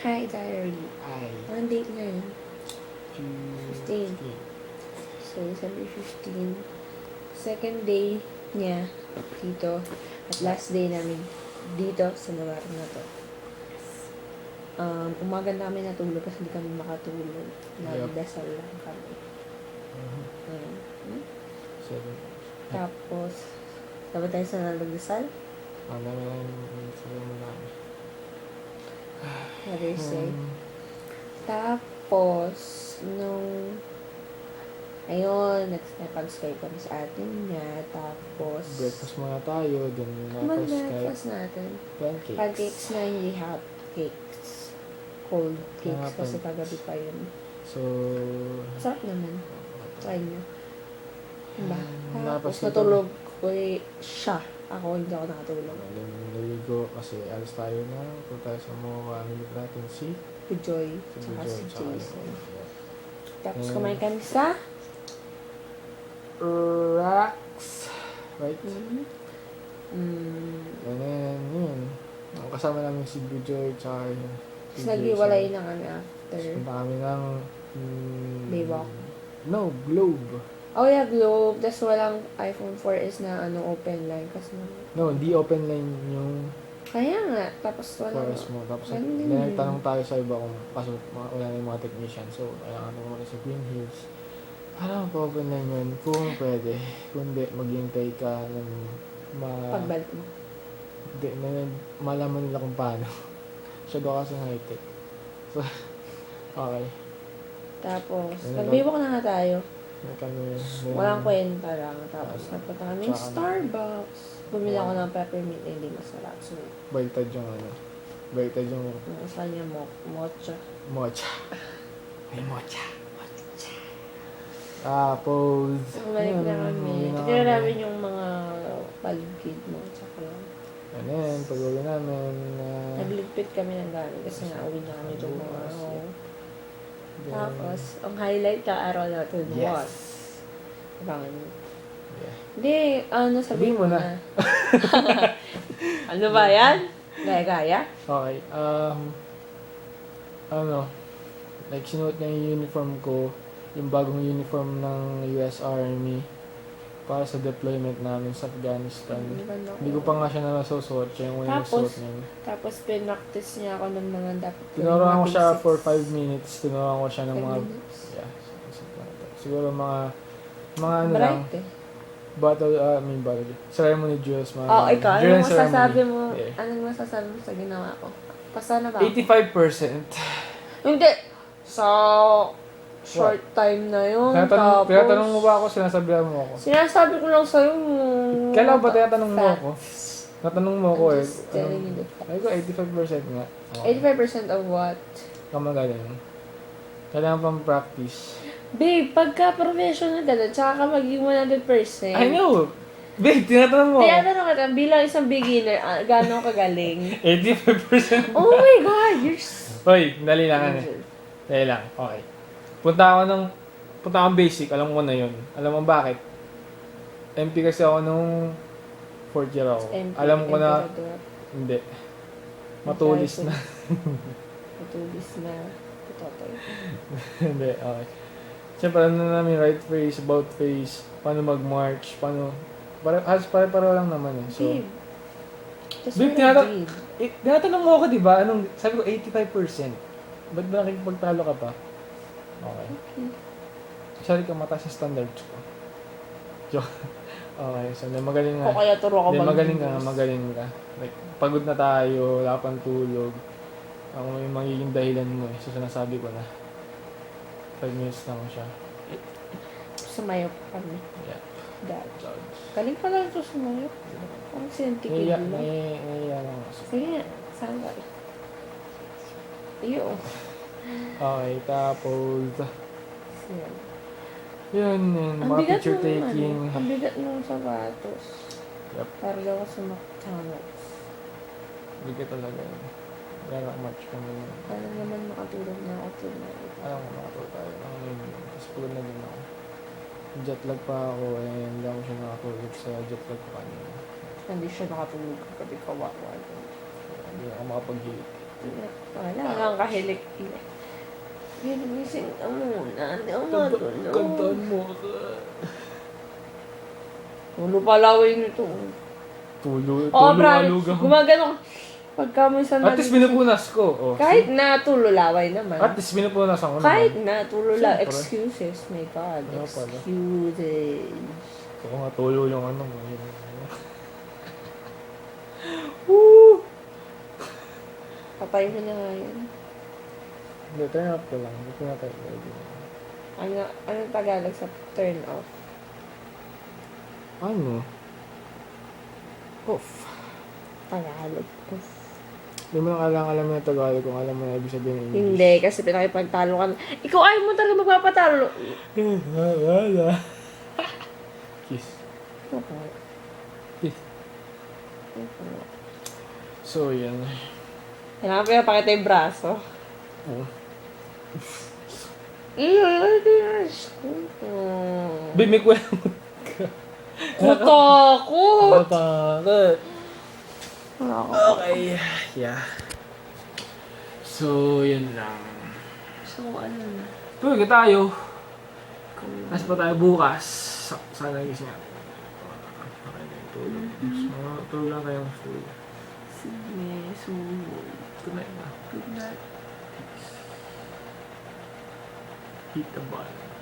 Hi, diary. Ay. Ang date ngayon? 15. So, December 15. Second day niya dito. At last day namin dito sa lugar na to. Umaga namin natulog kasi hindi kami makatulog. Nagdasal lang kami. Seven. Tapos, dapat tayo sa nagdasal? Ang dami lang yung sabi mo namin. Mother's Day. Tapos, ayun, nag-Skype kami sa atin niya. Tapos, Breakfast muna tayo, then mag-breakfast natin. Pancakes. Pancakes na hindi hot cakes. Cold cakes kasi kagabi pa yun. So, Sarap naman. Try nyo. Diba? Tapos, Napasito. natulog ko siya. Ako, hindi ako nakatulog. naligo kasi alas tayo na. Punta tayo sa mga family natin si Joy, tsaka Joy, si tsaka Jason. yeah. Tapos, kumain kami sa Racks. Right? Mm. And then, yun. Ang kasama namin si Joy, tsaka yung Tapos, nag-iwalay na kami after. Punta kami ng Baywalk. No, Globe. Oh yeah, Globe. Tapos walang iPhone 4S na open line. Kasi No, di open line yung kaya nga. Tapos walang forest mo. Tapos ganun din yun. nagtanong tayo sa iba kung kaso wala na yung mga technician. So, kailangan ko muna sa Green Hills. Parang pa-open line yun. Kung pwede. Kung di, maghihintay ka ng pagbalik mo. malaman nila kung paano. Siya daw kasi high-tech. So, okay. Tapos, Ano nag-baywalk na nga tayo. Kami, Walang kwenta lang. Tapos, napunta kami ng Tsaka- Starbucks. Bumili ako ng peppermint na hindi masarap. So, Baliktad yung Baliktad yung saan niya mocha. mocha. May mocha. Tapos, Bumalik na kami. uwi na Tira kami. namin yung mga paligid mo. Tsaka lang. And then, pag-uwi namin, Nagligpit kami ng gamit kasi nga uwi na kami yung mga then, Tapos, ang highlight ka araw natin was abangan mo. yeah. Hindi, sabihin Sabihin mo mo na. Ano ba yan? Gaya-gaya? Okay, like sinuot niya yung uniform ko, yung bagong uniform ng US Army para sa deployment namin sa Afghanistan. Hindi ko pa nga siya nasusuot, siya yung unang Tapos, nagsuot niya. Tapos, pinractice niya ako ng mga dapat. Tinuruan ko siya basics. for 5 minutes, tinuruan ko siya ng 5 mga, minutes. yeah, siguro mga ano lang, Bright eh. battle, ceremony drills, mga Oh, ikaw, drill anong and masasabi ceremony. mo? Yeah. Anong masasabi mo sa ginawa ko? Pasa na ba ako? 85%. Hindi. So, short time na yun. Tinatanong mo ba ako, sinasabihan mo ako? Sinasabi ko lang sa'yo. Kailan ba tinatanong mo ako? Facts. Natanong mo ako I'm eh. just telling you the facts. Ay ko, 85% nga. 85% of what? Kamagaling. Kailangan pang practice. Babe, pagka professional ka doon, tsaka ka maging 100%. I know! Babe, tinatanong mo ako. Tinatanong ka lang, bilang isang beginner, gano'ng kagaling? 85%. Oh my God, you're Hoy, dali lang ano. Dali lang, okay. Punta akong basic, alam ko na yun. Alam mo bakit? MP kasi ako nung 4th year ako. Alam ko na, hindi. Matulis na. Matulis na. Tutotoy. Hindi, okay. Siyempre, ano na namin, right face, about face, paano mag-march, paano, pare-pare lang naman eh. So, Babe. Just Babe, tinatanong mo ako, di ba? Sabi ko, 85%. Ba't ba nakikipagtalo ka pa? Okay. Sorry ka, mataas yung standards ko. Joke. Okay, so magaling nga. O kaya turo ka Magaling ka. Like, pagod na tayo, wala pang tulog. Ako may magiging dahilan mo eh. So, sinasabi ko na. 5 minutes lang siya. Sumayo kami. Yeah. Dad. Judge. Galing pala ito sumayo. Ang scientific lang. Naiya lang ako. Sige nga. Saan ba? Iyo. Okay, tapos, Yan. yun, Ang mga bigat picture nung taking. ang bigat nung sapatos. Yep. Para daw ako sa McDonald's. Hindi ka talaga yun. Kaya match kami yun. Para naman makatulog na ako tonight. Alam ko, makatulog tayo. Tapos pagod na din ako. Jetlag pa ako, hindi ako siya nakatulog sa jetlag ko kanina. Hindi siya nakatulog kapag kawawa. Hindi ako makapag-hit. Wala lang kahilik-hilik. Ginising ka muna. Hindi ako matulog. Kantaan mo. Tulo palawin nito. Tulo, Oo, alug. gumagano ka. Pagka minsan At least binupunas ko. Oh. kahit na tululaway naman. At least binupunas ako Kahit naman. na tulula. Siyempre. Excuses, my God. Ano pala? Excuses. Oo nga, tulo yung ano mo. Woo! Patay mo na nga yan. Hindi, turn off ko lang. Hindi ko na tayo ready. Anong Tagalog sa turn off? Ano? Off. Tagalog. Off. Hindi mo na kailangan alam mo yung Tagalog kung alam mo na ibig sabihin ng English. Hindi, kasi pinakipagtalo ka na. Ikaw ayaw mo talaga magpapatalo. Wala. Kiss. Okay. Kiss. So, yan. Kailangan pa yung pakita yung braso. Oh. Babe, may kwento. Kutakot! Matakot. Okay. Yeah. So, yun lang. So, ano na? Tulog tayo. Nas pa tayo bukas. Sana gising natin. Okay na yung tulog. So, tulog lang kayong full. Sige, sumunod. Good night na. Good night. Hit the button.